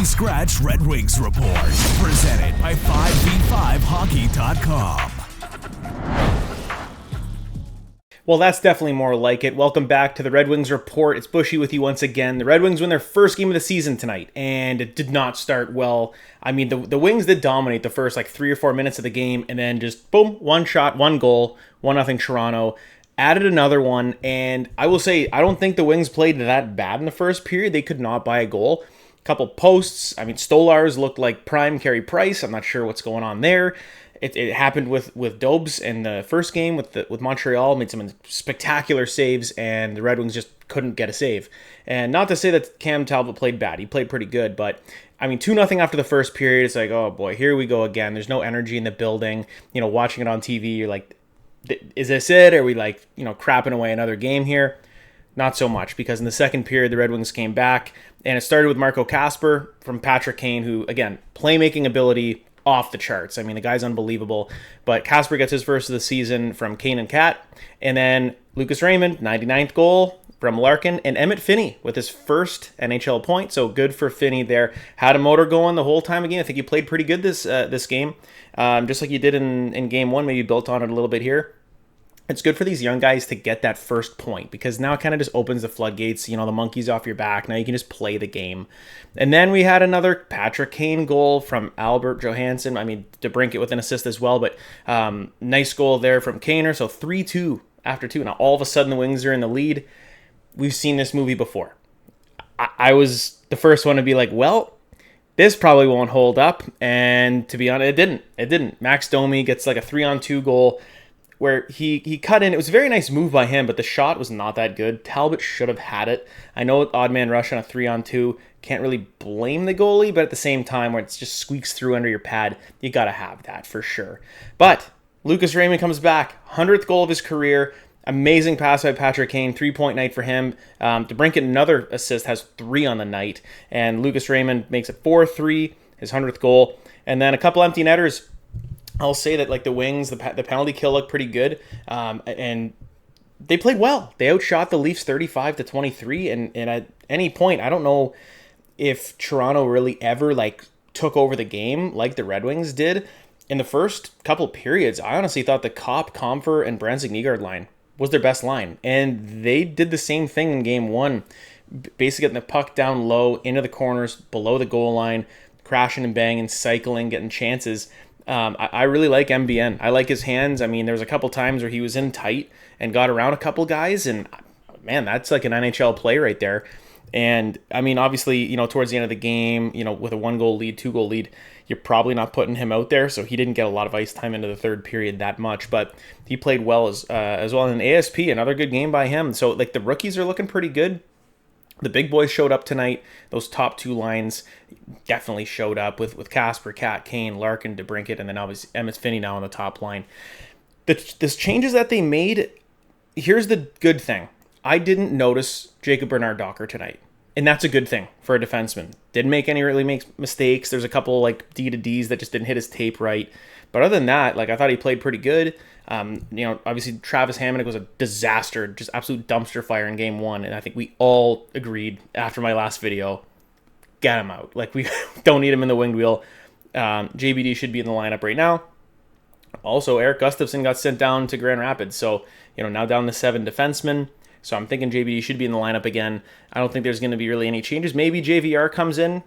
Scratch Red Wings Report, presented by 5v5hockey.com. Well, that's definitely more like it. Welcome back to the Red Wings Report. It's Buschy with you once again. The Red Wings win their first game of the season tonight, and it did not start well. I mean, the Wings did dominate the first 3 or 4 minutes of the game, and then just boom, one shot, one goal, 1-0 Toronto. Added another one, and I will say, I don't think the Wings played that bad in the first period. They could not buy a goal. Couple posts. I mean, Stolarz looked like prime Carey Price. I'm not sure what's going on there. It happened with Dobes in the first game with Montreal, made some spectacular saves, and the Red Wings just couldn't get a save. And not to say that Cam Talbot played bad. He played pretty good, but I mean, 2-0 after the first period, it's like, oh boy, here we go again. There's no energy in the building. You know, watching it on TV, you're like, is this it? Are we crapping away another game here? Not so much, because in the second period, the Red Wings came back, and it started with Marco Kasper from Patrick Kane, who, again, playmaking ability off the charts. I mean, the guy's unbelievable. But Kasper gets his first of the season from Kane and Cat. And then Lucas Raymond, 99th goal from Larkin. And Emmett Finney with his first NHL point. So good for Finney there. Had a motor going the whole time again. I think he played pretty good this game. Just like he did in game one. Maybe built on it a little bit here. It's good for these young guys to get that first point, because now it kind of just opens the floodgates, the monkey's off your back. Now you can just play the game. And then we had another Patrick Kane goal from Albert Johansson. I mean, DeBrincat with an assist as well, but nice goal there from Kaner. So 3-2 after 2. Now all of a sudden the Wings are in the lead. We've seen this movie before. I was the first one to be like, well, this probably won't hold up. And to be honest, it didn't. Max Domi gets like a 3-on-2 goal, where he cut in. It was a very nice move by him, but the shot was not that good. Talbot should have had it. I know odd man rush on a 3-on-2. Can't really blame the goalie, but at the same time, where it just squeaks through under your pad, you got to have that for sure. But Lucas Raymond comes back. 100th goal of his career. Amazing pass by Patrick Kane. 3-point night for him. DeBrincat, another assist, has 3 on the night. And Lucas Raymond makes it 4-3, his 100th goal. And then a couple empty netters. I'll say that the Wings, the penalty kill looked pretty good, and they played well. They outshot the Leafs 35-23, and at any point, I don't know if Toronto really ever took over the game like the Red Wings did. In the first couple periods, I honestly thought the Kopp, Comfer, and Branson-Nygaard line was their best line, and they did the same thing in game one, basically getting the puck down low into the corners, below the goal line, crashing and banging, cycling, getting chances. I really like MBN. I like his hands. I mean, there was a couple times where he was in tight and got around a couple guys, and man, that's like an NHL play right there. And I mean, obviously, towards the end of the game, with a 1-goal lead, 2-goal lead, you're probably not putting him out there, so he didn't get a lot of ice time into the third period that much, but he played well as well. In ASP, another good game by him. So the rookies are looking pretty good. The big boys showed up tonight. Those top 2 lines definitely showed up with Kasper, Cat, Kane, Larkin, DeBrincat, and then obviously Emmett Finney now on the top line. The changes that they made, here's the good thing. I didn't notice Jacob Bernard-Docker tonight, and that's a good thing for a defenseman. Didn't make mistakes. There's a couple D-to-Ds that just didn't hit his tape right. But other than that, I thought he played pretty good. Obviously Travis Hamonic was a disaster, just absolute dumpster fire in game one. And I think we all agreed after my last video, get him out. We don't need him in the winged wheel. JBD should be in the lineup right now. Also, Eric Gustafsson got sent down to Grand Rapids. So, now down to 7 defensemen. So I'm thinking JBD should be in the lineup again. I don't think there's going to be really any changes. Maybe JVR comes in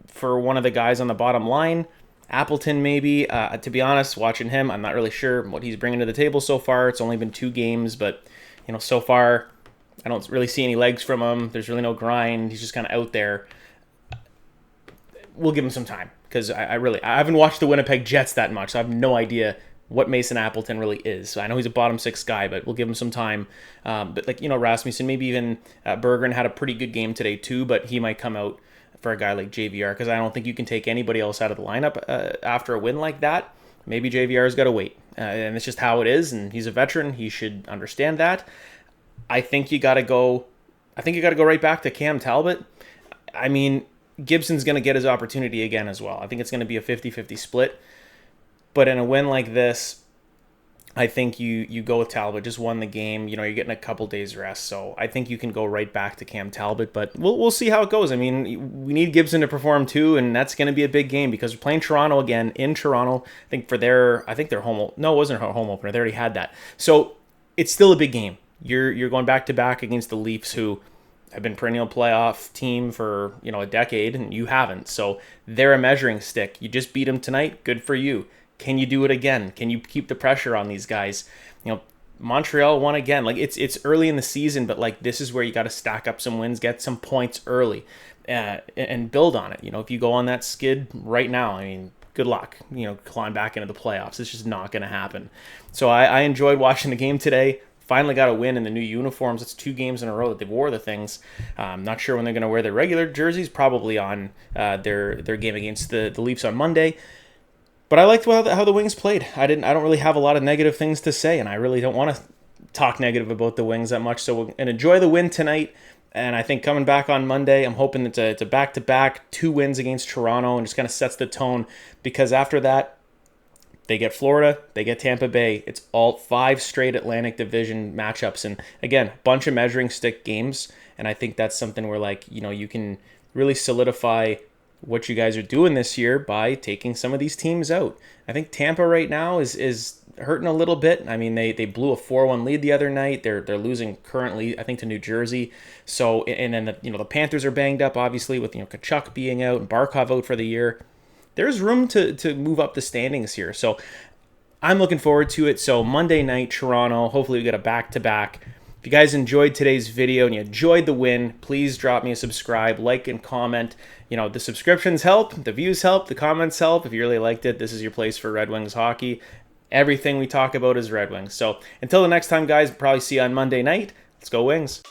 for one of the guys on the bottom line. Appleton maybe. To be honest, watching him, I'm not really sure what he's bringing to the table so far. It's only been 2 games, but so far I don't really see any legs from him. There's really no grind. He's just kind of out there. We'll give him some time, because I haven't watched the Winnipeg Jets that much, so I have no idea what Mason Appleton really is. So I know he's a bottom 6 guy, but we'll give him some time. But Rasmussen, maybe even Bergeron had a pretty good game today too, but he might come out for a guy like JVR, because I don't think you can take anybody else out of the lineup after a win like that. Maybe JVR's got to wait, and it's just how it is, and he's a veteran. He should understand that. I think you got to go right back to Cam Talbot. I mean, Gibson's going to get his opportunity again as well. I think it's going to be a 50-50 split. But in a win like this, I think you go with Talbot. Just won the game. You're getting a couple days rest, so I think you can go right back to Cam Talbot. But we'll see how it goes. I mean, we need Gibson to perform too, and that's going to be a big game because we're playing Toronto again in Toronto. I think their home. No, it wasn't her home opener. They already had that. So it's still a big game. You're going back to back against the Leafs, who have been perennial playoff team for a decade, and you haven't. So they're a measuring stick. You just beat them tonight. Good for you. Can you do it again? Can you keep the pressure on these guys? Montreal won again. Like it's early in the season, but like this is where you got to stack up some wins, get some points early, and build on it. If you go on that skid right now, I mean, good luck. Climb back into the playoffs. It's just not going to happen. So I enjoyed watching the game today. Finally got a win in the new uniforms. It's 2 games in a row that they've wore the things. Not sure when they're going to wear their regular jerseys. Probably on their game against the Leafs on Monday. But I liked how the Wings played. I don't really have a lot of negative things to say, and I really don't want to talk negative about the Wings that much. So we'll enjoy the win tonight. And I think coming back on Monday, I'm hoping it's a back-to-back 2 wins against Toronto, and just kind of sets the tone. Because after that, they get Florida, they get Tampa Bay. It's all 5 straight Atlantic Division matchups, and again, a bunch of measuring stick games. And I think that's something where you can really solidify what you guys are doing this year by taking some of these teams out. I think Tampa right now is hurting a little bit. I mean, they blew a 4-1 lead the other night. They're losing currently, I think, to New Jersey. So, and then the Panthers are banged up, obviously, with Kachuk being out and Barkov out for the year. There's room to move up the standings here. So I'm looking forward to it. So Monday night, Toronto. Hopefully we get a back-to-back. If you guys enjoyed today's video and you enjoyed the win, please drop me a subscribe, like, and comment. The subscriptions help, the views help, the comments help. If you really liked it, this is your place for Red Wings hockey. Everything we talk about is Red Wings. So until the next time, guys, probably see you on Monday night. Let's go Wings.